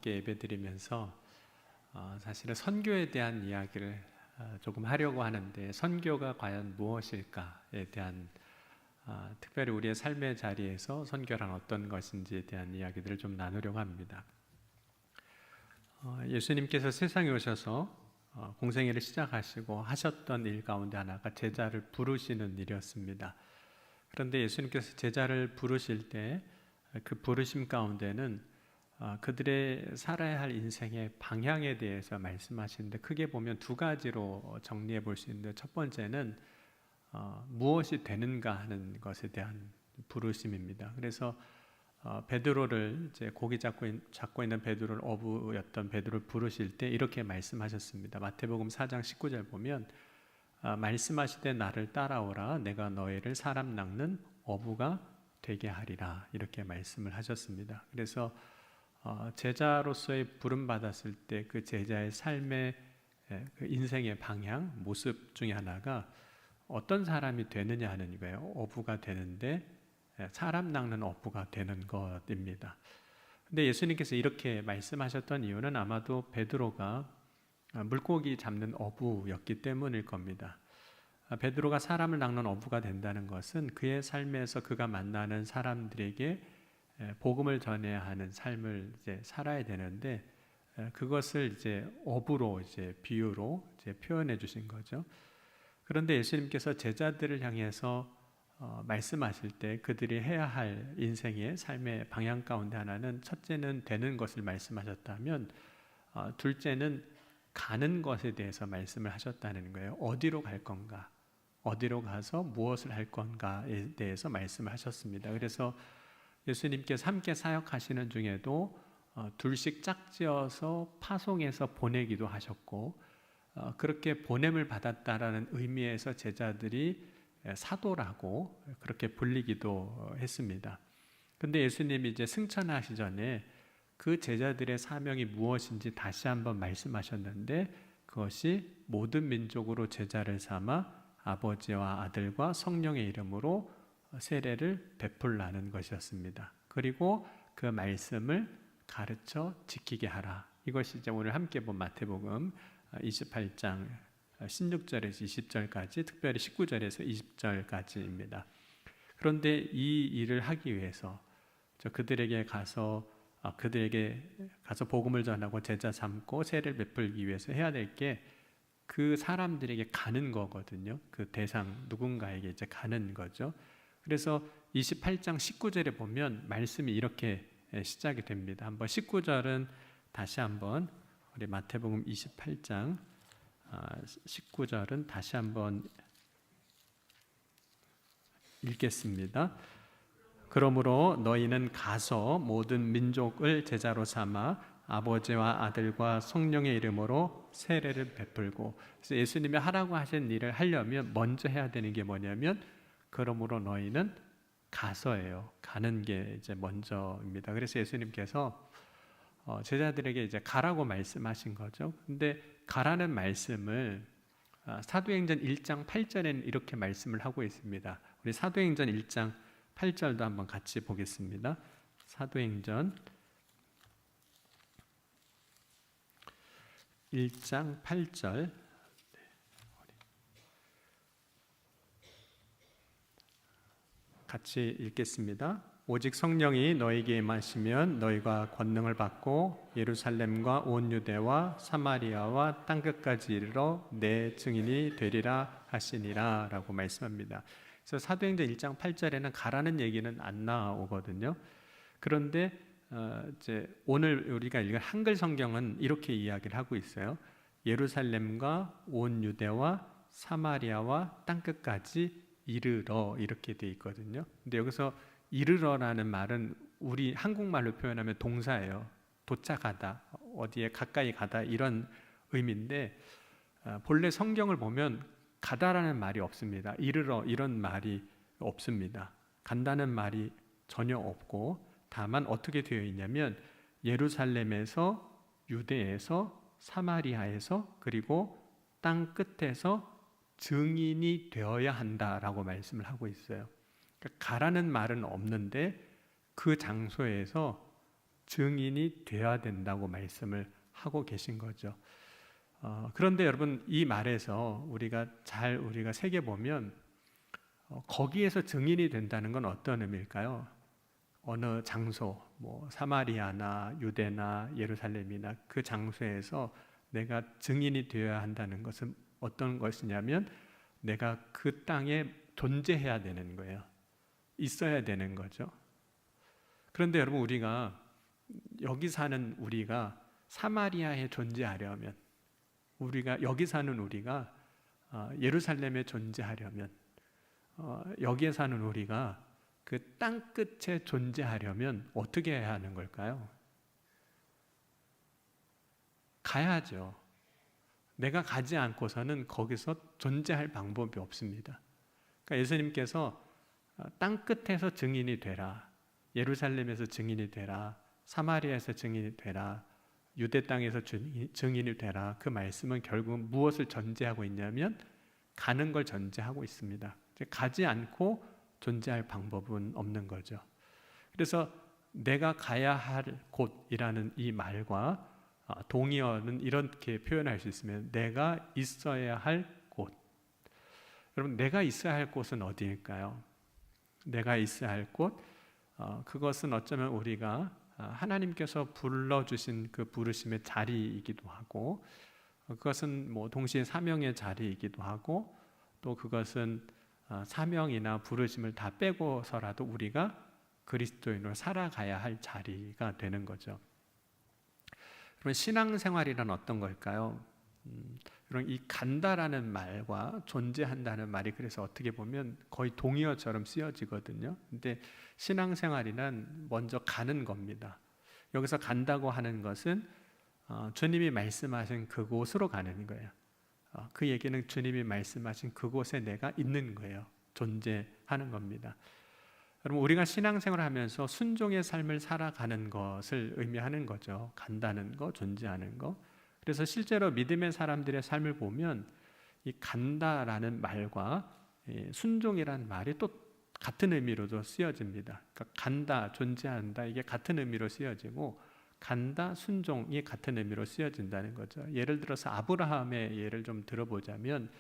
함께 예배드리면서 사실은 선교에 대한 이야기를 조금 하려고 하는데, 선교가 과연 무엇일까에 대한 특별히 우리의 삶의 자리에서 선교란 어떤 것인지에 대한 이야기들을 좀 나누려고 합니다. 예수님께서 세상에 오셔서 공생애를 시작하시고 하셨던 일 가운데 하나가 제자를 부르시는 일이었습니다. 그런데 예수님께서 제자를 부르실 때 그 부르심 가운데는 그들의 살아야 할 인생의 방향에 대해서 말씀하시는데, 크게 보면 두 가지로 정리해 볼 수 있는데, 첫 번째는 무엇이 되는가 하는 것에 대한 부르심입니다. 그래서 베드로를, 이제 고기 잡고 있는 베드로를, 어부였던 베드로를 부르실 때 이렇게 말씀하셨습니다. 마태복음 4장 19절 보면 말씀하시되 나를 따라오라, 내가 너희를 사람 낚는 어부가 되게 하리라, 이렇게 말씀을 하셨습니다. 그래서 제자로서의 부름 받았을 때 그 제자의 삶의 그 인생의 방향, 모습 중에 하나가 어떤 사람이 되느냐 하는 거예요. 어부가 되는데, 사람 낚는 어부가 되는 것입니다. 근데 예수님께서 이렇게 말씀하셨던 이유는 아마도 베드로가 물고기 잡는 어부였기 때문일 겁니다. 베드로가 사람을 낚는 어부가 된다는 것은 그의 삶에서 그가 만나는 사람들에게 복음을 전해야 하는 삶을 이제 살아야 되는데, 그것을 이제 어부로, 이제 비유로 이제 표현해 주신 거죠. 그런데 예수님께서 제자들을 향해서 말씀하실 때 그들이 해야 할 인생의 삶의 방향 가운데 하나는, 첫째는 되는 것을 말씀하셨다면, 둘째는 가는 것에 대해서 말씀을 하셨다는 거예요. 어디로 갈 건가, 어디로 가서 무엇을 할 건가에 대해서 말씀을 하셨습니다. 그래서 예수님께서 함께 사역하시는 중에도 둘씩 짝지어서 파송해서 보내기도 하셨고, 그렇게 보냄을 받았다라는 의미에서 제자들이 사도라고 그렇게 불리기도 했습니다. 근데 예수님이 이제 승천하시 전에 그 제자들의 사명이 무엇인지 다시 한번 말씀하셨는데, 그것이 모든 민족으로 제자를 삼아 아버지와 아들과 성령의 이름으로 세례를 베풀라는 것이었습니다. 그리고 그 말씀을 가르쳐 지키게 하라. 이것이 이제 오늘 함께 본 마태복음 28장 16절에서 20절까지, 특별히 19절에서 20절까지입니다. 그런데 이 일을 하기 위해서 그들에게 가서 복음을 전하고 제자 삼고 세례를 베풀기 위해서 해야 될 게 그 사람들에게 가는 거거든요. 그 대상 누군가에게 이제 가는 거죠. 그래서 28장 19절에 보면 말씀이 이렇게 시작이 됩니다. 한번 19절은 다시 한번, 우리 마태복음 28장 19절은 다시 한번 읽겠습니다. 그러므로 너희는 가서 모든 민족을 제자로 삼아 아버지와 아들과 성령의 이름으로 세례를 베풀고. 그래서 예수님이 하라고 하신 일을 하려면 먼저 해야 되는 게 뭐냐면, 그러므로 너희는 가서예요. 가는 게 이제 먼저입니다. 그래서 예수님께서 제자들에게 이제 가라고 말씀하신 거죠. 근데 가라는 말씀을 사도행전 1장 8절에는 이렇게 말씀을 하고 있습니다. 우리 사도행전 1장 8절도 한번 같이 보겠습니다. 사도행전 1장 8절 같이 읽겠습니다. 오직 성령이 너희에게 임하시면 너희가 권능을 받고 예루살렘과 온 유대와 사마리아와 땅끝까지 이르러 내 증인이 되리라 하시니라 라고 말씀합니다. 그래서 사도행전 1장 8절에는 가라는 얘기는 안 나오거든요. 그런데 이제 오늘 우리가 읽은 한글 성경은 이렇게 이야기를 하고 있어요. 예루살렘과 온 유대와 사마리아와 땅끝까지 이르러, 이렇게 돼 있거든요. 근데 여기서 이르러라는 말은 우리 한국말로 표현하면 동사예요. 도착하다, 어디에 가까이 가다, 이런 의미인데, 본래 성경을 보면 가다라는 말이 없습니다. 이르러, 이런 말이 없습니다. 간다는 말이 전혀 없고, 다만 어떻게 되어 있냐면 예루살렘에서, 유대에서, 사마리아에서, 그리고 땅 끝에서 증인이 되어야 한다라고 말씀을 하고 있어요. 그러니까 가라는 말은 없는데 그 장소에서 증인이 되어야 된다고 말씀을 하고 계신 거죠. 그런데 여러분, 이 말에서 우리가 새겨보면 거기에서 증인이 된다는 건 어떤 의미일까요? 어느 장소, 뭐 사마리아나 유대나 예루살렘이나 그 장소에서 내가 증인이 되어야 한다는 것은 어떤 것이냐면 내가 그 땅에 존재해야 되는 거예요. 있어야 되는 거죠. 그런데 여러분, 우리가 여기 사는 우리가 사마리아에 존재하려면, 우리가 여기 사는 우리가 예루살렘에 존재하려면, 여기에 사는 우리가 그 땅끝에 존재하려면 어떻게 해야 하는 걸까요? 가야죠. 내가 가지 않고서는 거기서 존재할 방법이 없습니다. 그러니까 예수님께서 땅끝에서 증인이 되라, 예루살렘에서 증인이 되라, 사마리아에서 증인이 되라, 유대 땅에서 증인이 되라, 그 말씀은 결국 무엇을 전제하고 있냐면 가는 걸 전제하고 있습니다. 가지 않고 존재할 방법은 없는 거죠. 그래서 내가 가야 할 곳이라는 이 말과 동의어는 이렇게 표현할 수 있으면 내가 있어야 할 곳. 여러분, 내가 있어야 할 곳은 어디일까요? 내가 있어야 할 곳, 그것은 어쩌면 우리가 하나님께서 불러주신 그 부르심의 자리이기도 하고, 그것은 뭐 동시에 사명의 자리이기도 하고, 또 그것은 사명이나 부르심을 다 빼고서라도 우리가 그리스도인으로 살아가야 할 자리가 되는 거죠. 그러면 신앙생활이란 어떤 걸까요? 그럼 이 간다라는 말과 존재한다는 말이 그래서 어떻게 보면 거의 동의어처럼 쓰여지거든요. 근데 신앙생활이란 먼저 가는 겁니다. 여기서 간다고 하는 것은 주님이 말씀하신 그곳으로 가는 거예요. 그 얘기는 주님이 말씀하신 그곳에 내가 있는 거예요. 존재하는 겁니다. 여러분, 우리가 신앙생활을 하면서 순종의 삶을 살아가는 것을 의미하는 거죠. 간다는 거, 존재하는 거. 그래서 실제로 믿음의 사람들의 삶을 보면 이 간다라는 말과 순종이라는 말이 또 같은 의미로도 쓰여집니다. 그러니까 간다, 존재한다, 이게 같은 의미로 쓰여지고 간다, 순종이 같은 의미로 쓰여진다는 거죠. 예를 들어서 아브라함의 예를 좀 들어보자면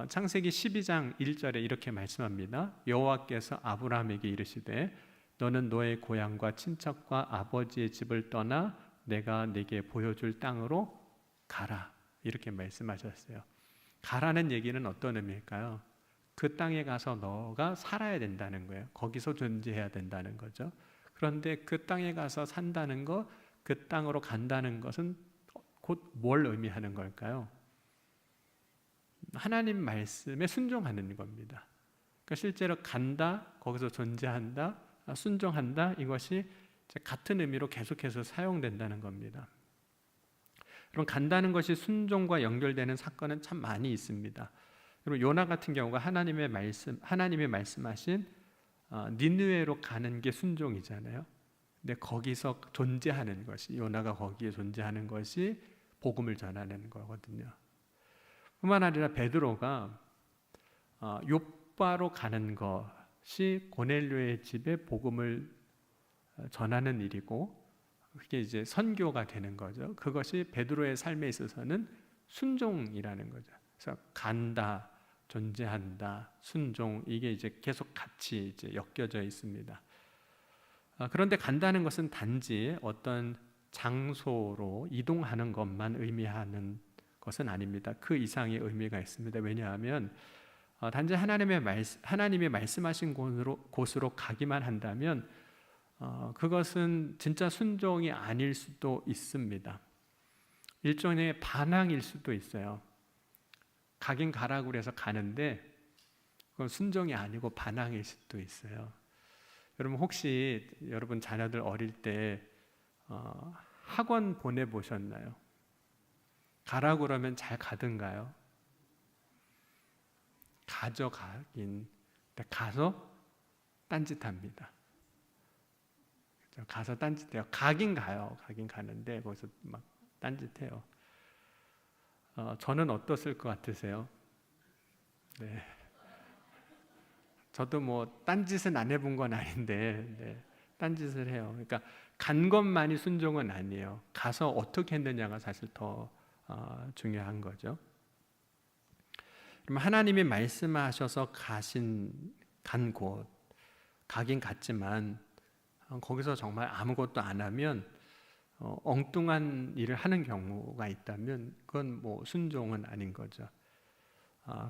창세기 12장 1절에 이렇게 말씀합니다. 여호와께서 아브라함에게 이르시되 너는 너의 고향과 친척과 아버지의 집을 떠나 내가 네게 보여줄 땅으로 가라, 이렇게 말씀하셨어요. 가라는 얘기는 어떤 의미일까요? 그 땅에 가서 너가 살아야 된다는 거예요. 거기서 존재해야 된다는 거죠. 그런데 그 땅에 가서 산다는 거, 그 땅으로 간다는 것은 곧 뭘 의미하는 걸까요? 하나님 말씀에 순종하는 겁니다. 그러니까 실제로 간다, 거기서 존재한다, 순종한다, 이것이 같은 의미로 계속해서 사용된다는 겁니다. 그럼 간다는 것이 순종과 연결되는 사건은 참 많이 있습니다. 그리고 요나 같은 경우가 하나님이 말씀하신 니느웨로 가는 게 순종이잖아요. 근데 거기서 존재하는 것이, 요나가 거기에 존재하는 것이 복음을 전하는 거거든요. 뿐만 아니라 베드로가 욥바로 가는 것이 고넬료의 집에 복음을 전하는 일이고, 그게 이제 선교가 되는 거죠. 그것이 베드로의 삶에 있어서는 순종이라는 거죠. 그래서 간다, 존재한다, 순종, 이게 이제 계속 같이 이제 엮여져 있습니다. 그런데 간다는 것은 단지 어떤 장소로 이동하는 것만 의미하는 것은 아닙니다. 그 이상의 의미가 있습니다. 왜냐하면 단지 하나님이 말씀하신 곳으로 가기만 한다면 그것은 진짜 순종이 아닐 수도 있습니다. 일종의 반항일 수도 있어요. 가긴 가라고 그래서 가는데 그건 순종이 아니고 반항일 수도 있어요. 여러분, 혹시 여러분 자녀들 어릴 때 학원 보내보셨나요? 가라고 그러면 잘 가든가요? 가긴. 가서 딴짓합니다. 가서 딴짓해요. 가긴 가요. 가긴 가는데 거기서 막 딴짓해요. 저는 어떻을 것 같으세요? 네. 저도 뭐 딴짓은 안 해본 건 아닌데 딴짓을 해요. 그러니까 간 것만이 순종은 아니에요. 가서 어떻게 했느냐가 사실 더 중요한 거죠. 그럼 하나님이 말씀하셔서 간 곳, 가긴 갔지만 거기서 정말 아무것도 안 하면 엉뚱한 일을 하는 경우가 있다면 그건 뭐 순종은 아닌 거죠.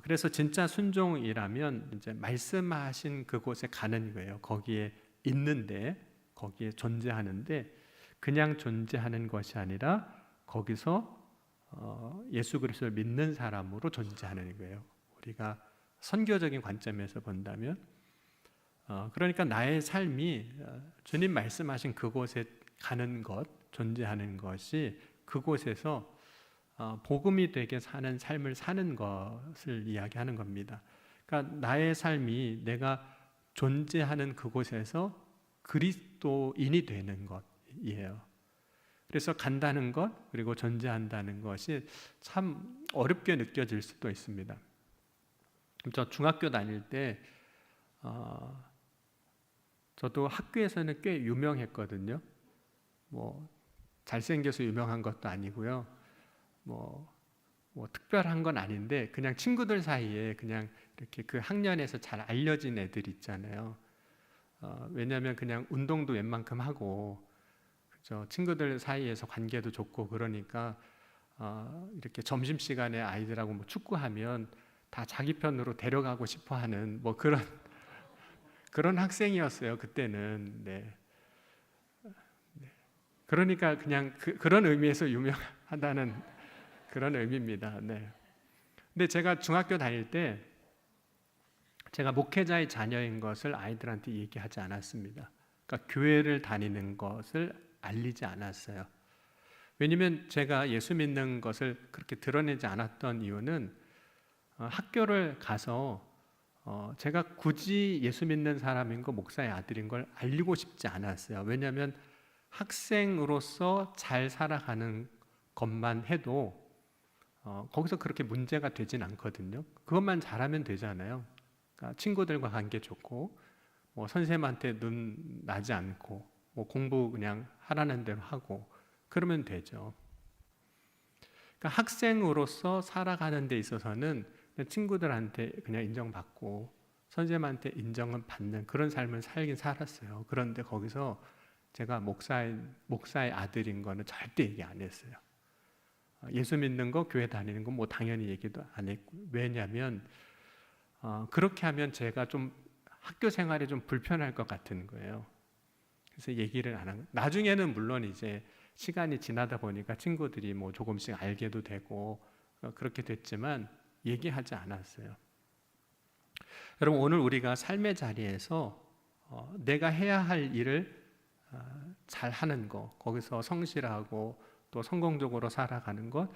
그래서 진짜 순종이라면 이제 말씀하신 그곳에 가는 거예요. 거기에 있는데, 거기에 존재하는데 그냥 존재하는 것이 아니라 거기서 예수 그리스도를 믿는 사람으로 존재하는 거예요. 우리가 선교적인 관점에서 본다면, 그러니까 나의 삶이 주님 말씀하신 그곳에 가는 것, 존재하는 것이 그곳에서 복음이 되게 사는 삶을 사는 것을 이야기하는 겁니다. 그러니까 나의 삶이 내가 존재하는 그곳에서 그리스도인이 되는 것이에요. 그래서 간다는 것, 그리고 존재한다는 것이 참 어렵게 느껴질 수도 있습니다. 저 중학교 다닐 때 저도 학교에서는 꽤 유명했거든요. 뭐 잘생겨서 유명한 것도 아니고요. 뭐 특별한 건 아닌데 그냥 친구들 사이에 그냥 이렇게 그 학년에서 잘 알려진 애들 있잖아요. 왜냐하면 그냥 운동도 웬만큼 하고, 그죠? 친구들 사이에서 관계도 좋고 그러니까 이렇게 점심 시간에 아이들하고 뭐 축구하면 다 자기 편으로 데려가고 싶어하는 뭐 그런 학생이었어요 그때는. 네. 그러니까 그냥 그런 의미에서 유명하다는 그런 의미입니다. 네. 근데 제가 중학교 다닐 때 제가 목회자의 자녀인 것을 아이들한테 얘기하지 않았습니다. 그러니까 교회를 다니는 것을 알리지 않았어요. 왜냐하면 제가 예수 믿는 것을 그렇게 드러내지 않았던 이유는 학교를 가서 제가 굳이 예수 믿는 사람인 거, 목사의 아들인 걸 알리고 싶지 않았어요. 왜냐하면 학생으로서 잘 살아가는 것만 해도 거기서 그렇게 문제가 되진 않거든요. 그것만 잘하면 되잖아요. 그러니까 친구들과 관계 좋고, 뭐 선생님한테 눈 나지 않고, 뭐 공부 그냥 하라는 대로 하고 그러면 되죠. 그러니까 학생으로서 살아가는 데 있어서는 친구들한테 그냥 인정받고 선생님한테 인정은 받는 그런 삶을 살긴 살았어요. 그런데 거기서 제가 목사의 아들인 거는 절대 얘기 안 했어요. 예수 믿는 거, 교회 다니는 거 뭐 당연히 얘기도 안 했고. 왜냐하면 그렇게 하면 제가 좀 학교 생활이 좀 불편할 것 같은 거예요. 그래서 얘기를 안 한. 나중에는 물론 이제 시간이 지나다 보니까 친구들이 뭐 조금씩 알게도 되고 그렇게 됐지만 얘기하지 않았어요. 여러분, 오늘 우리가 삶의 자리에서 내가 해야 할 일을 잘 하는 것, 거기서 성실하고 또 성공적으로 살아가는 것,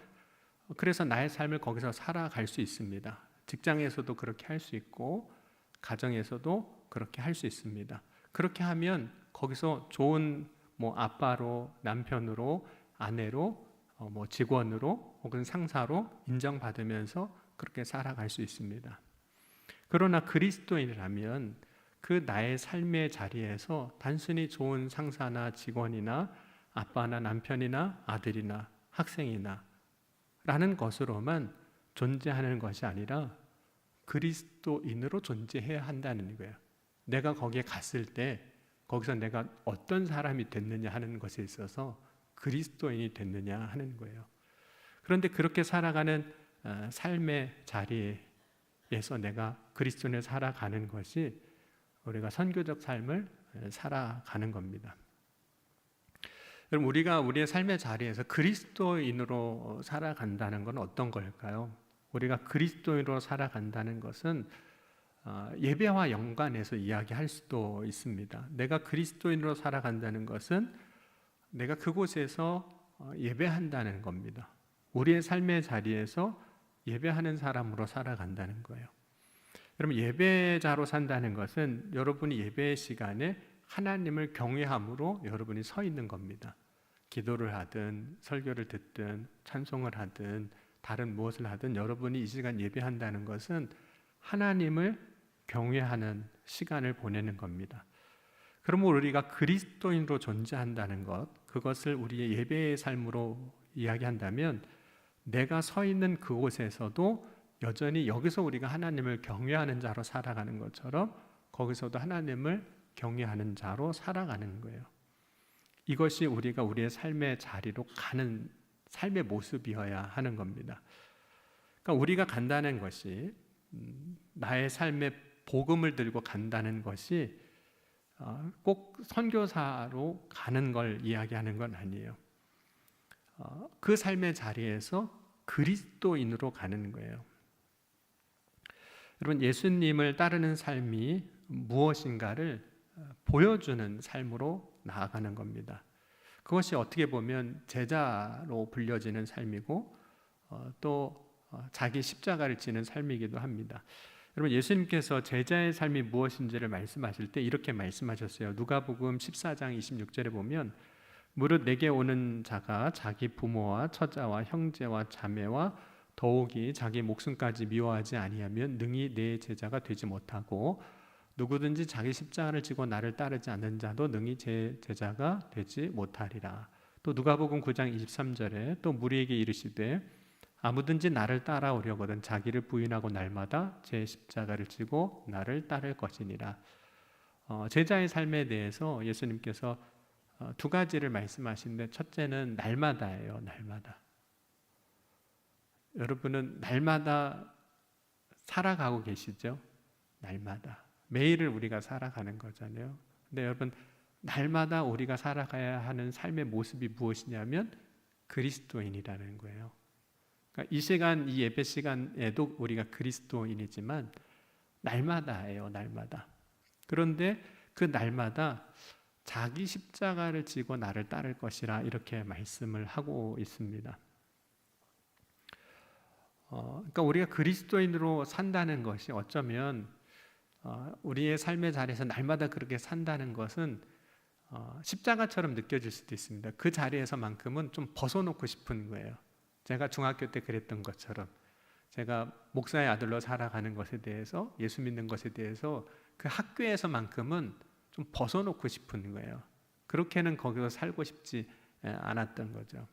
그래서 나의 삶을 거기서 살아갈 수 있습니다. 직장에서도 그렇게 할 수 있고 가정에서도 그렇게 할 수 있습니다. 그렇게 하면 거기서 좋은 뭐 아빠로, 남편으로, 아내로, 뭐 직원으로 혹은 상사로 인정받으면서 그렇게 살아갈 수 있습니다. 그러나 그리스도인이라면 그 나의 삶의 자리에서 단순히 좋은 상사나 직원이나 아빠나 남편이나 아들이나 학생이나 라는 것으로만 존재하는 것이 아니라 그리스도인으로 존재해야 한다는 거예요. 내가 거기에 갔을 때 거기서 내가 어떤 사람이 됐느냐 하는 것에 있어서 그리스도인이 됐느냐 하는 거예요. 그런데 그렇게 살아가는 삶의 자리에서 내가 그리스도인을 살아가는 것이 우리가 선교적 삶을 살아가는 겁니다. 여러분, 우리가 우리의 삶의 자리에서 그리스도인으로 살아간다는 건 어떤 걸까요? 우리가 그리스도인으로 살아간다는 것은 예배와 연관해서 이야기할 수도 있습니다. 내가 그리스도인으로 살아간다는 것은 내가 그곳에서 예배한다는 겁니다. 우리의 삶의 자리에서 예배하는 사람으로 살아간다는 거예요. 여러분, 예배자로 산다는 것은 여러분이 예배 시간에 하나님을 경외함으로 여러분이 서 있는 겁니다. 기도를 하든 설교를 듣든 찬송을 하든 다른 무엇을 하든 여러분이 이 시간 예배한다는 것은 하나님을 경외하는 시간을 보내는 겁니다. 그러면 우리가 그리스도인으로 존재한다는 것, 그것을 우리의 예배의 삶으로 이야기한다면 내가 서 있는 그곳에서도 여전히 여기서 우리가 하나님을 경외하는 자로 살아가는 것처럼 거기서도 하나님을 경외하는 자로 살아가는 거예요. 이것이 우리가 우리의 삶의 자리로 가는 삶의 모습이어야 하는 겁니다. 그러니까 우리가 간다는 것이 나의 삶의 복음을 들고 간다는 것이 꼭 선교사로 가는 걸 이야기하는 건 아니에요. 그 삶의 자리에서 그리스도인으로 가는 거예요. 여러분, 예수님을 따르는 삶이 무엇인가를 보여주는 삶으로 나아가는 겁니다. 그것이 어떻게 보면 제자로 불려지는 삶이고 또 자기 십자가를 지는 삶이기도 합니다. 여러분, 예수님께서 제자의 삶이 무엇인지를 말씀하실 때 이렇게 말씀하셨어요. 누가복음 14장 26절에 보면 무릇 내게 오는 자가 자기 부모와 처자와 형제와 자매와 더욱이 자기 목숨까지 미워하지 아니하면 능히 내 제자가 되지 못하고 누구든지 자기 십자가를 지고 나를 따르지 않는 자도 능히 제 제자가 되지 못하리라. 또 누가복음 9장 23절에 또 무리에게 이르시되 아무든지 나를 따라오려거든 자기를 부인하고 날마다 제 십자가를 지고 나를 따를 것이니라. 제자의 삶에 대해서 예수님께서 두 가지를 말씀하시는데 첫째는 날마다예요. 날마다. 여러분은 날마다 살아가고 계시죠? 날마다. 매일을 우리가 살아가는 거잖아요. 근데 여러분, 날마다 우리가 살아가야 하는 삶의 모습이 무엇이냐면 그리스도인이라는 거예요. 그러니까 이 시간, 이 예배 시간에도 우리가 그리스도인이지만 날마다예요. 날마다. 그런데 그 날마다 자기 십자가를 지고 나를 따를 것이라 이렇게 말씀을 하고 있습니다. 그러니까 우리가 그리스도인으로 산다는 것이 어쩌면 우리의 삶의 자리에서 날마다 그렇게 산다는 것은 십자가처럼 느껴질 수도 있습니다. 그 자리에서만큼은 좀 벗어놓고 싶은 거예요. 제가 중학교 때 그랬던 것처럼 제가 목사의 아들로 살아가는 것에 대해서, 예수 믿는 것에 대해서 그 학교에서만큼은 좀 벗어놓고 싶은 거예요. 그렇게는 거기서 살고 싶지 않았던 거죠.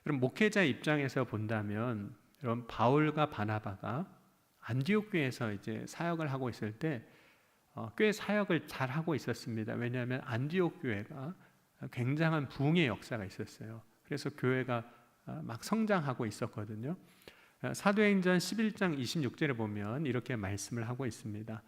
그럼 목회자 입장에서 본다면 여러분, 바울과 바나바가 안디옥 교회에서 이제 사역을 하고 있을 때 꽤 사역을 잘 하고 있었습니다. 왜냐하면 안디옥 교회가 굉장한 부흥의 역사가 있었어요. 그래서 교회가 막 성장하고 있었거든요. 사도행전 11장 26절에 보면 이렇게 말씀을 하고 있습니다.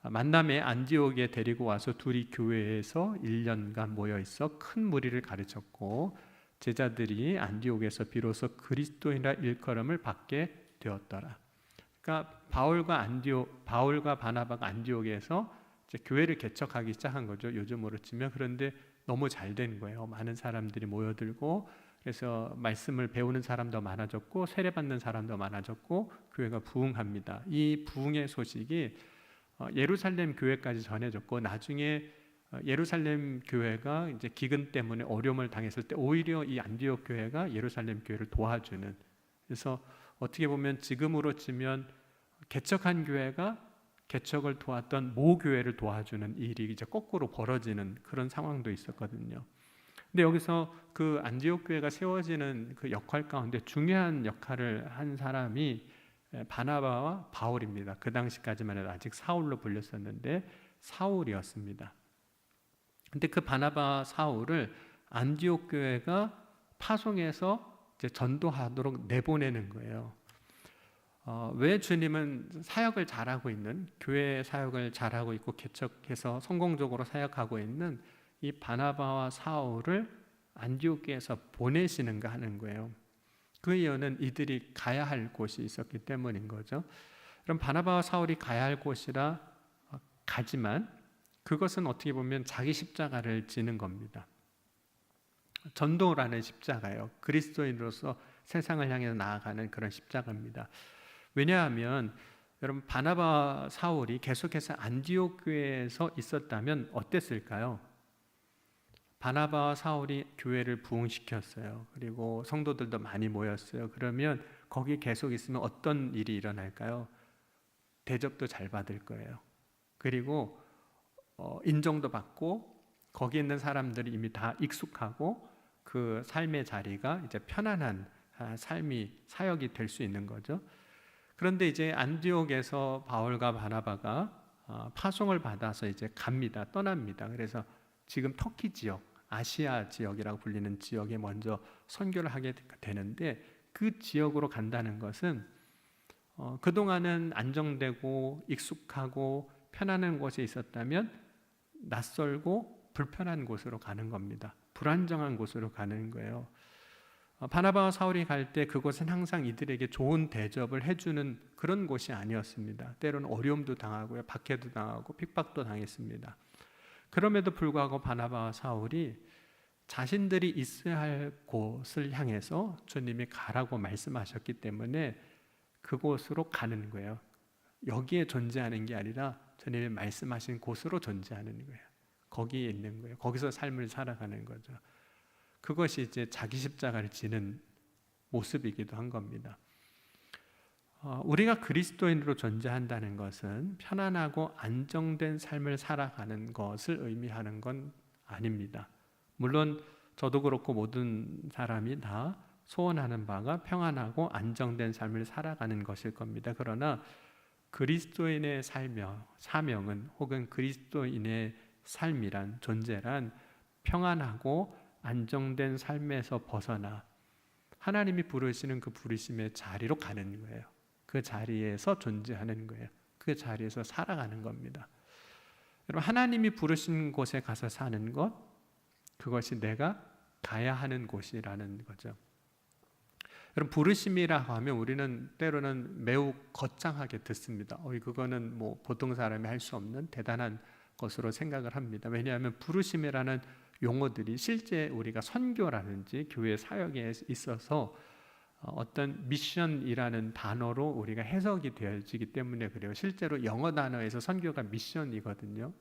만남에 안디옥에 데리고 와서 둘이 교회에서 1년간 모여 있어 큰 무리를 가르쳤고 제자들이 안디옥에서 비로소 그리스도인이라 일컬음을 받게 되었더라. 그러니까 바울과 바나바가 안디옥에서 이제 교회를 개척하기 시작한 거죠. 요즘으로 치면. 그런데 너무 잘 된 거예요. 많은 사람들이 모여들고 그래서 말씀을 배우는 사람도 많아졌고 세례받는 사람도 많아졌고 교회가 부흥합니다. 이 부흥의 소식이 예루살렘 교회까지 전해졌고 나중에 예루살렘 교회가 이제 기근 때문에 어려움을 당했을 때 오히려 이 안디옥 교회가 예루살렘 교회를 도와주는, 그래서 어떻게 보면 지금으로 치면 개척한 교회가 개척을 도왔던 모 교회를 도와주는 일이 이제 거꾸로 벌어지는 그런 상황도 있었거든요. 근데 여기서 그 안디옥 교회가 세워지는 그 역할 가운데 중요한 역할을 한 사람이 바나바와 바울입니다. 그 당시까지만 해도 아직 사울로 불렸었는데 사울이었습니다. 근데 그 바나바 사울을 안디옥 교회가 파송해서 이제 전도하도록 내보내는 거예요. 왜 주님은 사역을 잘하고 있는, 교회 사역을 잘하고 있고 개척해서 성공적으로 사역하고 있는 이 바나바와 사울을 안디옥 교회에서 보내시는가 하는 거예요. 그 이유는 이들이 가야 할 곳이 있었기 때문인 거죠. 그럼 바나바와 사울이 가야 할 곳이라 가지만 그것은 어떻게 보면 자기 십자가를 지는 겁니다. 전도라는 십자가예요. 그리스도인으로서 세상을 향해 나아가는 그런 십자가입니다. 왜냐하면 여러분, 바나바 사울이 계속해서 안디옥 교회에서 있었다면 어땠을까요? 바나바와 사울이 교회를 부흥시켰어요. 그리고 성도들도 많이 모였어요. 그러면 거기 계속 있으면 어떤 일이 일어날까요? 대접도 잘 받을 거예요. 그리고 인정도 받고 거기 있는 사람들이 이미 다 익숙하고 그 삶의 자리가 이제 편안한 삶이 사역이 될 수 있는 거죠. 그런데 이제 안디옥에서 바울과 바나바가 파송을 받아서 이제 떠납니다. 그래서 지금 터키 지역, 아시아 지역이라고 불리는 지역에 먼저 선교를 하게 되는데, 그 지역으로 간다는 것은 그동안은 안정되고 익숙하고 편안한 곳에 있었다면 낯설고 불편한 곳으로 가는 겁니다. 불안정한 곳으로 가는 거예요. 바나바와 사울이 갈 때 그곳은 항상 이들에게 좋은 대접을 해주는 그런 곳이 아니었습니다. 때로는 어려움도 당하고요, 박해도 당하고 핍박도 당했습니다. 그럼에도 불구하고 바나바와 사울이 자신들이 있어야 할 곳을 향해서 주님이 가라고 말씀하셨기 때문에 그곳으로 가는 거예요. 여기에 존재하는 게 아니라 주님이 말씀하신 곳으로 존재하는 거예요. 거기에 있는 거예요. 거기서 삶을 살아가는 거죠. 그것이 이제 자기 십자가를 지는 모습이기도 한 겁니다. 우리가 그리스도인으로 존재한다는 것은 편안하고 안정된 삶을 살아가는 것을 의미하는 건 아닙니다. 물론 저도 그렇고 모든 사람이 다 소원하는 바가 평안하고 안정된 삶을 살아가는 것일 겁니다. 그러나 그리스도인의 사명은, 혹은 그리스도인의 삶이란, 존재란 평안하고 안정된 삶에서 벗어나 하나님이 부르시는 그 부르심의 자리로 가는 거예요. 그 자리에서 존재하는 거예요. 그 자리에서 살아가는 겁니다. 여러분, 하나님이 부르신 곳에 가서 사는 것, 그것이 내가 가야 하는 곳이라는 거죠. 여러분, 부르심이라 하면 우리는 때로는 매우 거창하게 듣습니다. 그거는 뭐 보통 사람이 할 수 없는 대단한 것으로 생각을 합니다. 왜냐하면 부르심이라는 용어들이 실제 우리가 선교라든지 교회 사역에 있어서 어떤 미션이라는 단어로 우리가 해석이 되어지기 때문에 그래요. 실제로 영어 단어에서 선교가 미션이거든요.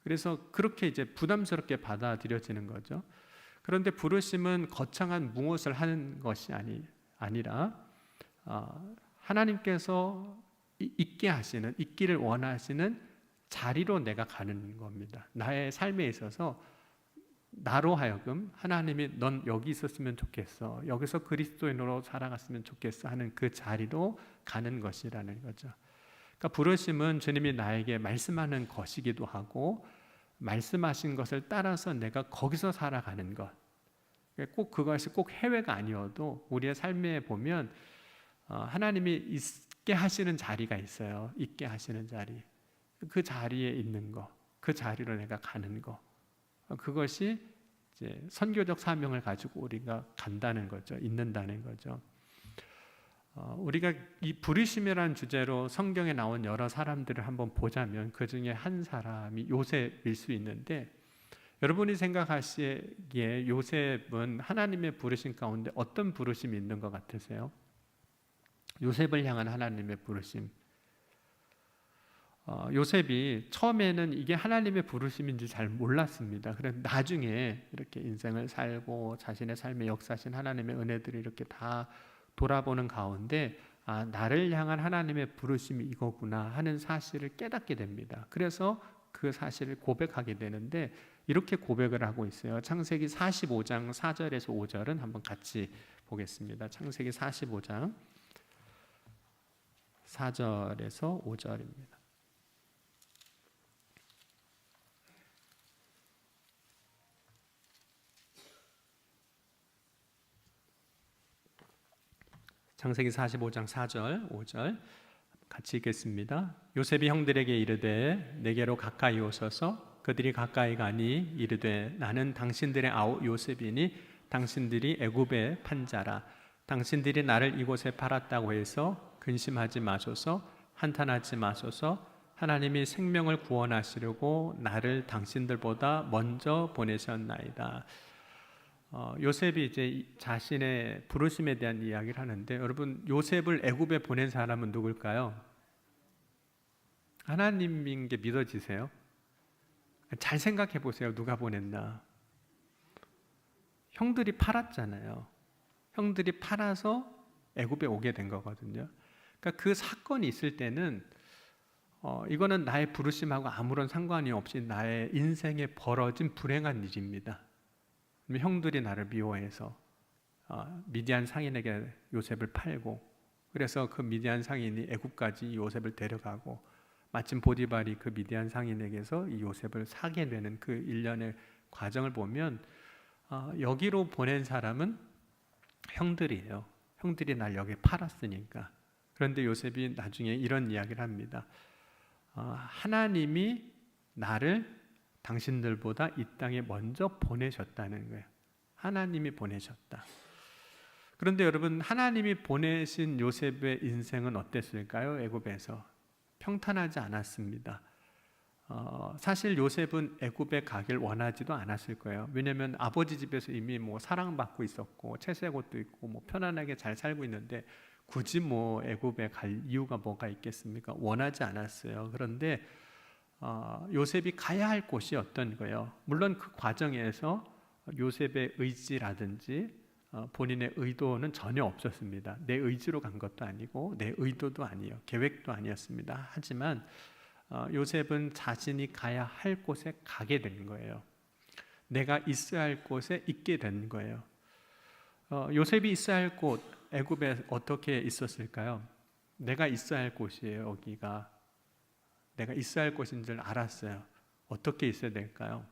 그래서 그렇게 이제 부담스럽게 받아들여지는 거죠. 그런데 부르심은 거창한 무엇을 하는 것이 아니라 하나님께서 있기를 원하시는 자리로 내가 가는 겁니다. 나의 삶에 있어서 나로 하여금 하나님이 넌 여기 있었으면 좋겠어, 여기서 그리스도인으로 살아갔으면 좋겠어 하는 그 자리로 가는 것이라는 거죠. 그러니까 부르심은 주님이 나에게 말씀하는 것이기도 하고, 말씀하신 것을 따라서 내가 거기서 살아가는 것. 꼭 그것이 꼭 해외가 아니어도 우리의 삶에 보면 하나님이 있게 하시는 자리가 있어요. 있게 하시는 자리. 그 자리에 있는 거, 그 자리로 내가 가는 거, 그것이 이제 선교적 사명을 가지고 우리가 간다는 거죠. 있는다는 거죠. 우리가 이 부르심이라는 주제로 성경에 나온 여러 사람들을 한번 보자면 그 중에 한 사람이 요셉일 수 있는데, 여러분이 생각하시기에 요셉은 하나님의 부르심 가운데 어떤 부르심이 있는 것 같으세요? 요셉을 향한 하나님의 부르심. 요셉이 처음에는 이게 하나님의 부르심인지 잘 몰랐습니다. 그래서 나중에 이렇게 인생을 살고 자신의 삶에 역사하신 하나님의 은혜들이 이렇게 다 돌아보는 가운데 나를 향한 하나님의 부르심이 이거구나 하는 사실을 깨닫게 됩니다. 그래서 그 사실을 고백하게 되는데 이렇게 고백을 하고 있어요. 창세기 45장 4절에서 5절은 한번 같이 보겠습니다. 창세기 45장 4절에서 5절입니다. 창세기 45장 4절 5절 같이 읽겠습니다. 요셉이 형들에게 이르되 내게로 가까이 오소서. 그들이 가까이 가니 이르되 나는 당신들의 아우 요셉이니 당신들이 애굽의 판자라. 당신들이 나를 이곳에 팔았다고 해서 근심하지 마소서. 한탄하지 마소서. 하나님이 생명을 구원하시려고 나를 당신들보다 먼저 보내셨나이다. 요셉이 이제 자신의 부르심에 대한 이야기를 하는데, 여러분, 요셉을 애굽에 보낸 사람은 누굴까요? 하나님인 게 믿어지세요? 잘 생각해 보세요. 누가 보냈나? 형들이 팔았잖아요. 형들이 팔아서 애굽에 오게 된 거거든요. 그러니까 그 사건이 있을 때는 이거는 나의 부르심하고 아무런 상관이 없이 나의 인생에 벌어진 불행한 일입니다. 형들이 나를 미워해서 미디안 상인에게 요셉을 팔고, 그래서 그 미디안 상인이 애굽까지 요셉을 데려가고, 마침 보디발이 그 미디안 상인에게서 이 요셉을 사게 되는 그 일련의 과정을 보면 여기로 보낸 사람은 형들이에요. 형들이 날 여기 팔았으니까. 그런데 요셉이 나중에 이런 이야기를 합니다. 하나님이 나를 당신들보다 이 땅에 먼저 보내셨다는 거예요. 하나님이 보내셨다. 그런데 여러분, 하나님이 보내신 요셉의 인생은 어땠을까요? 애굽에서 평탄하지 않았습니다. 사실 요셉은 애굽에 가길 원하지도 않았을 거예요. 왜냐하면 아버지 집에서 이미 사랑받고 있었고 채색 옷도 있고 편안하게 잘 살고 있는데 굳이 애굽에 갈 이유가 뭐가 있겠습니까? 원하지 않았어요. 그런데 요셉이 가야 할 곳이 어떤 거예요? 물론 그 과정에서 요셉의 의지라든지 본인의 의도는 전혀 없었습니다. 내 의지로 간 것도 아니고 내 의도도 아니에요. 계획도 아니었습니다. 하지만 요셉은 자신이 가야 할 곳에 가게 된 거예요. 내가 있어야 할 곳에 있게 된 거예요. 요셉이 있어야 할 곳, 애굽에 어떻게 있었을까요? 내가 있어야 할 곳이에요. 여기가 내가 있어야 할 곳인 줄 알았어요. 어떻게 있어야 될까요?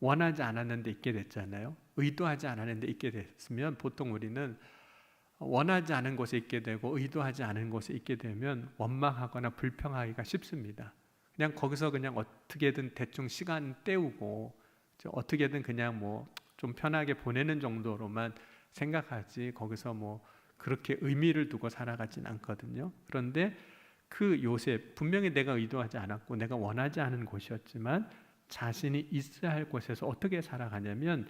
원하지 않았는데 있게 됐잖아요. 의도하지 않았는데 있게 됐으면 보통 우리는 원하지 않은 곳에 있게 되고 의도하지 않은 곳에 있게 되면 원망하거나 불평하기가 쉽습니다. 그냥 거기서 그냥 어떻게든 대충 시간 때우고 어떻게든 그냥 좀 편하게 보내는 정도로만 생각하지 거기서 그렇게 의미를 두고 살아가진 않거든요. 그런데 그 요셉, 분명히 내가 의도하지 않았고 내가 원하지 않은 곳이었지만 자신이 있어야 할 곳에서 어떻게 살아가냐면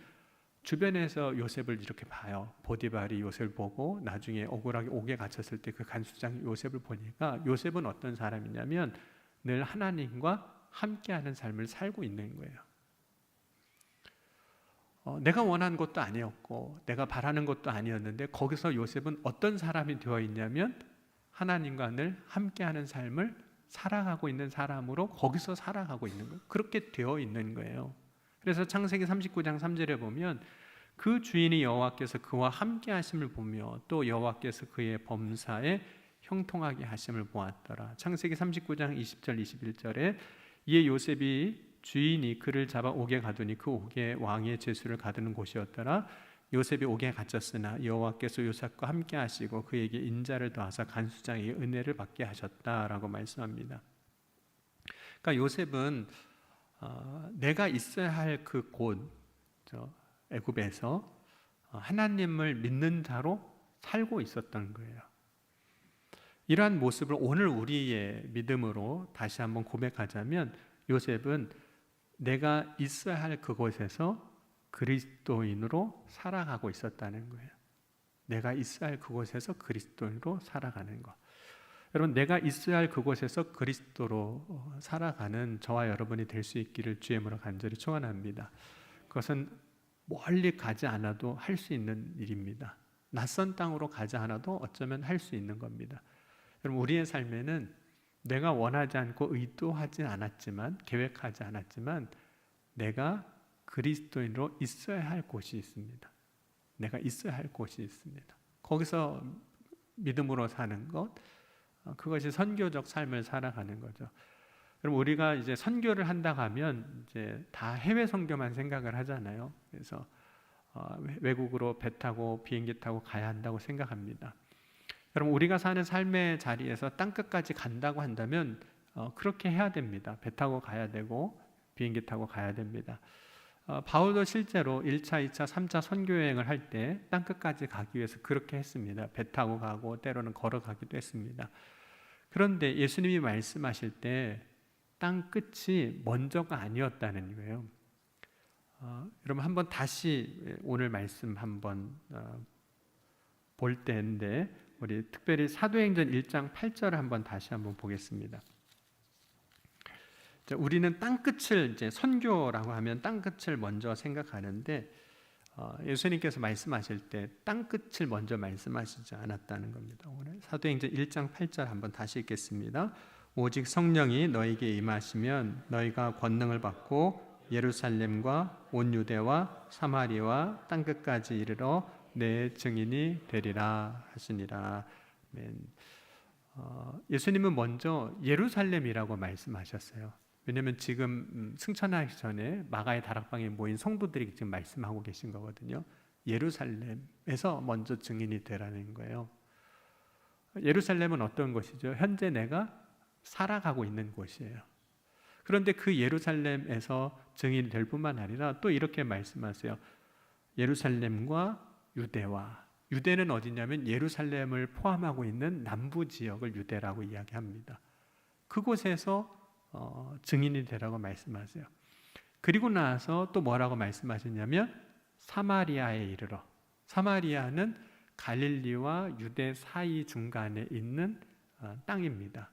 주변에서 요셉을 이렇게 봐요. 보디발이 요셉을 보고 나중에 억울하게 옥에 갇혔을 때 그 간수장 요셉을 보니까 요셉은 어떤 사람이냐면 늘 하나님과 함께하는 삶을 살고 있는 거예요. 내가 원한 것도 아니었고 내가 바라는 것도 아니었는데 거기서 요셉은 어떤 사람이 되어 있냐면 하나님과 늘 함께하는 삶을 살아가고 있는 사람으로 거기서 살아가고 있는 거예요. 그렇게 되어 있는 거예요. 그래서 창세기 39장 3절에 보면 그 주인이 여호와께서 그와 함께 하심을 보며 또 여호와께서 그의 범사에 형통하게 하심을 보았더라. 창세기 39장 20절 21절에 이에 요셉이 주인이 그를 잡아 옥에 가두니 그 옥에 왕의 제수를 가두는 곳이었더라. 요셉이 옥에 갇혔으나 여호와께서 요셉과 함께 하시고 그에게 인자를 더하사 간수장에게 은혜를 받게 하셨다라고 말씀합니다. 그러니까 요셉은 내가 있어야 할 그 곳 애굽에서 하나님을 믿는 자로 살고 있었던 거예요. 이러한 모습을 오늘 우리의 믿음으로 다시 한번 고백하자면 요셉은 내가 있어야 할 그곳에서 그리스도인으로 살아가고 있었다는 거예요. 내가 있어야 할 그곳에서 그리스도인으로 살아가는 것. 여러분, 내가 있어야 할 그곳에서 그리스도로 살아가는 저와 여러분이 될 수 있기를 주의 이름으로 간절히 축원합니다. 그것은 멀리 가지 않아도 할 수 있는 일입니다. 낯선 땅으로 가지 않아도 어쩌면 할 수 있는 겁니다. 여러분, 우리의 삶에는 내가 원하지 않고 의도하지 않았지만 계획하지 않았지만 내가 그리스도인으로 있어야 할 곳이 있습니다. 내가 있어야 할 곳이 있습니다. 거기서 믿음으로 사는 것, 그것이 선교적 삶을 살아가는 거죠. 그럼 우리가 이제 선교를 한다 하면 이제 다 해외 선교만 생각을 하잖아요. 그래서 외국으로 배 타고 비행기 타고 가야 한다고 생각합니다. 여러분, 우리가 사는 삶의 자리에서 땅끝까지 간다고 한다면 그렇게 해야 됩니다. 배 타고 가야 되고 비행기 타고 가야 됩니다. 바울도 실제로 1차, 2차, 3차 선교 여행을 할 때 땅끝까지 가기 위해서 그렇게 했습니다. 배 타고 가고 때로는 걸어가기도 했습니다. 그런데 예수님이 말씀하실 때 땅끝이 먼저가 아니었다는 거예요. 여러분, 한번 다시 오늘 말씀 한번 볼 때인데 우리 특별히 사도행전 1장 8절을 한번 다시 한번 보겠습니다. 우리는 땅끝을 이제 선교라고 하면 땅끝을 먼저 생각하는데 예수님께서 말씀하실 때 땅끝을 먼저 말씀하시지 않았다는 겁니다. 오늘 사도행전 1장 8절 한번 다시 읽겠습니다. 오직 성령이 너에게 임하시면 너희가 권능을 받고 예루살렘과 온 유대와 사마리아와 땅끝까지 이르러 내 증인이 되리라 하시니라. 아멘. 예수님은 먼저 예루살렘이라고 말씀하셨어요. 왜냐하면 지금 승천하기 전에 마가의 다락방에 모인 성도들이 지금 말씀하고 계신 거거든요. 예루살렘에서 먼저 증인이 되라는 거예요. 예루살렘은 어떤 곳이죠? 현재 내가 살아가고 있는 곳이에요. 그런데 그 예루살렘에서 증인이 될 뿐만 아니라 또 이렇게 말씀하세요. 예루살렘과 유대와, 유대는 어디냐면 예루살렘을 포함하고 있는 남부 지역을 유대라고 이야기합니다. 그곳에서 증인이 되라고 말씀하세요. 그리고 나서 또 뭐라고 말씀하셨냐면 사마리아에 이르러. 사마리아는 갈릴리와 유대 사이 중간에 있는 땅입니다.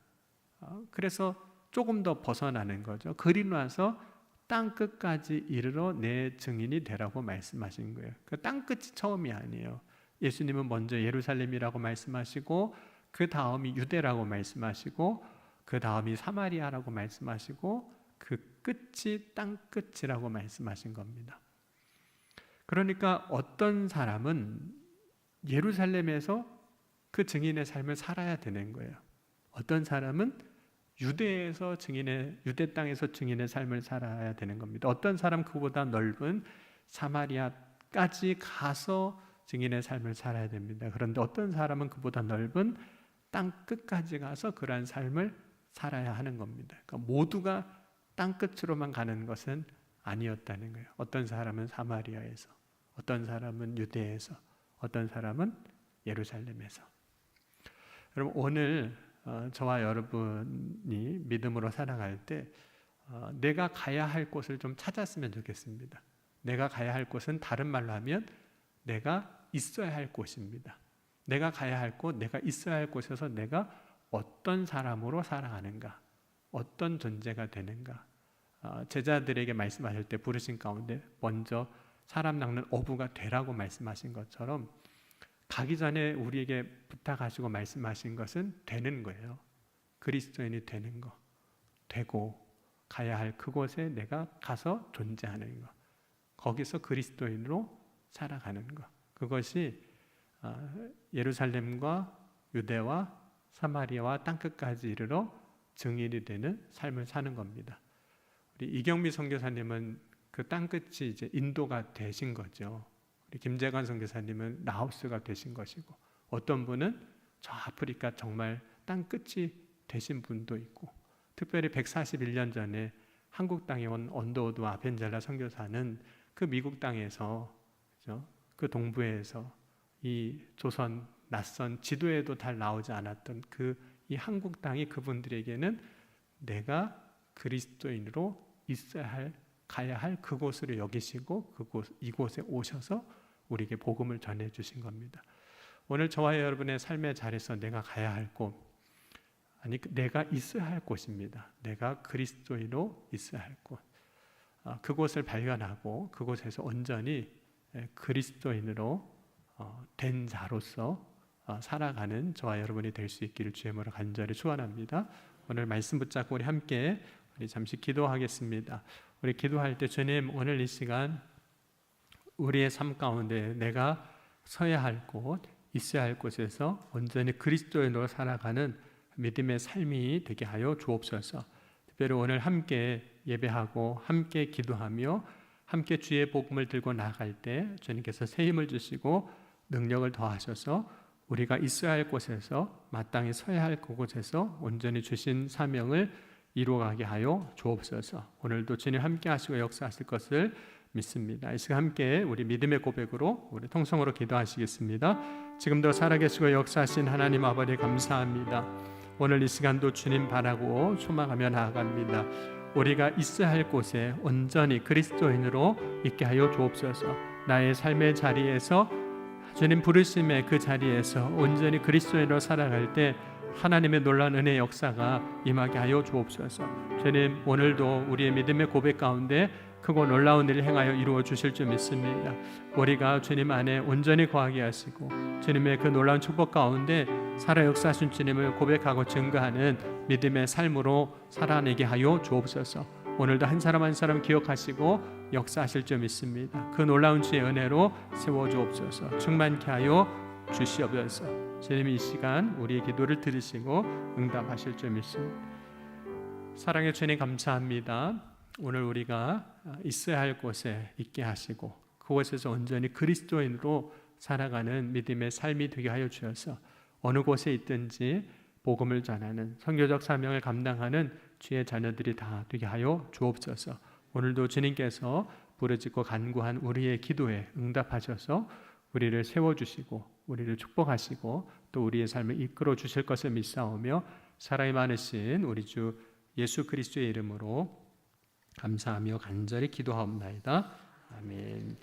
그래서 조금 더 벗어나는 거죠. 그리고 나서 땅끝까지 이르러 내 증인이 되라고 말씀하신 거예요. 그 땅끝이 처음이 아니에요. 예수님은 먼저 예루살렘이라고 말씀하시고 그 다음이 유대라고 말씀하시고 그 다음이 사마리아라고 말씀하시고 그 끝이 땅끝이라고 말씀하신 겁니다. 그러니까 어떤 사람은 예루살렘에서 그 증인의 삶을 살아야 되는 거예요. 어떤 사람은 유대에서 유대 땅에서 증인의 삶을 살아야 되는 겁니다. 어떤 사람 그보다 넓은 사마리아까지 가서 증인의 삶을 살아야 됩니다. 그런데 어떤 사람은 그보다 넓은 땅 끝까지 가서 그러한 삶을 살아야 하는 겁니다. 그러니까 모두가 땅 끝으로만 가는 것은 아니었다는 거예요. 어떤 사람은 사마리아에서, 어떤 사람은 유대에서, 어떤 사람은 예루살렘에서. 여러분, 오늘 저와 여러분이 믿음으로 살아갈 때 내가 가야 할 곳을 좀 찾았으면 좋겠습니다. 내가 가야 할 곳은 다른 말로 하면 내가 있어야 할 곳입니다. 내가 가야 할 곳, 내가 있어야 할 곳에서 내가 어떤 사람으로 살아가는가, 어떤 존재가 되는가. 제자들에게 말씀하실 때 부르신 가운데 먼저 사람 낚는 어부가 되라고 말씀하신 것처럼 가기 전에 우리에게 부탁하시고 말씀하신 것은 되는 거예요. 그리스도인이 되는 거, 되고 가야 할 그곳에 내가 가서 존재하는 거, 거기서 그리스도인으로 살아가는 거, 그것이 예루살렘과 유대와 사마리아와 땅끝까지 이르러 증인이 되는 삶을 사는 겁니다. 우리 이경미 선교사님은 그 땅끝이 이제 인도가 되신 거죠. 우리 김재관 선교사님은 라오스가 되신 것이고, 어떤 분은 저 아프리카 정말 땅끝이 되신 분도 있고, 특별히 141년 전에 한국 땅에 온 언더우드 아펜젤라 선교사는 그 미국 땅에서, 그렇죠? 그 동부에서 이 조선 낯선 지도에도 잘 나오지 않았던 이 한국 땅이 그분들에게는 내가 그리스도인으로 있어야 할, 가야 할 그곳으로 여기시고 이곳에 오셔서 우리에게 복음을 전해 주신 겁니다. 오늘 저와 여러분의 삶의 자리에서 내가 가야 할 곳, 아니 내가 있어야 할 곳입니다. 내가 그리스도인으로 있어야 할 곳, 그곳을 발견하고 그곳에서 온전히 그리스도인으로 된 자로서 살아가는 저와 여러분이 될 수 있기를 주의 이름으로 간절히 축원합니다. 오늘 말씀 붙잡고 우리 잠시 기도하겠습니다. 우리 기도할 때 주님, 오늘 이 시간 우리의 삶 가운데 내가 서야 할 곳, 있어야 할 곳에서 온전히 그리스도인으로 살아가는 믿음의 삶이 되게 하여 주옵소서. 특별히 오늘 함께 예배하고 함께 기도하며 함께 주의 복음을 들고 나아갈 때 주님께서 새 힘을 주시고 능력을 더하셔서 우리가 있어야 할 곳에서, 마땅히 서야 할 그곳에서 온전히 주신 사명을 이루어가게 하여 주옵소서. 오늘도 주님 함께 하시고 역사하실 것을 믿습니다. 이 시간 함께 우리 믿음의 고백으로 우리 통성으로 기도하시겠습니다. 지금도 살아계시고 역사하신 하나님 아버지 감사합니다. 오늘 이 시간도 주님 바라고 소망하며 나아갑니다. 우리가 있어야 할 곳에 온전히 그리스도인으로 있게 하여 주옵소서. 나의 삶의 자리에서, 주님 부르심의 그 자리에서 온전히 그리스도인으로 살아갈 때 하나님의 놀라운 은혜의 역사가 임하게 하여 주옵소서. 주님, 오늘도 우리의 믿음의 고백 가운데 크고 놀라운 일을 행하여 이루어 주실 줄 믿습니다. 우리가 주님 안에 온전히 거하게 하시고 주님의 그 놀라운 축복 가운데 살아 역사하신 주님을 고백하고 증거하는 믿음의 삶으로 살아내게 하여 주옵소서. 오늘도 한 사람 한 사람 기억하시고 역사하실 줄 믿습니다. 그 놀라운 주의 은혜로 세워주옵소서. 충만케 하여 주시옵소서. 주님이 이 시간 우리의 기도를 들으시고 응답하실 줄 믿습니다. 사랑의 주님 감사합니다. 오늘 우리가 있어야 할 곳에 있게 하시고 그곳에서 온전히 그리스도인으로 살아가는 믿음의 삶이 되게 하여 주셔서 어느 곳에 있든지 복음을 전하는 선교적 사명을 감당하는 주의 자녀들이 다 되게 하여 주옵소서. 오늘도 주님께서 부르짖고 간구한 우리의 기도에 응답하셔서 우리를 세워주시고 우리를 축복하시고 또 우리의 삶을 이끌어 주실 것을 믿사오며 사랑이 많으신 우리 주 예수 그리스도의 이름으로 감사하며 간절히 기도하옵나이다. 아멘.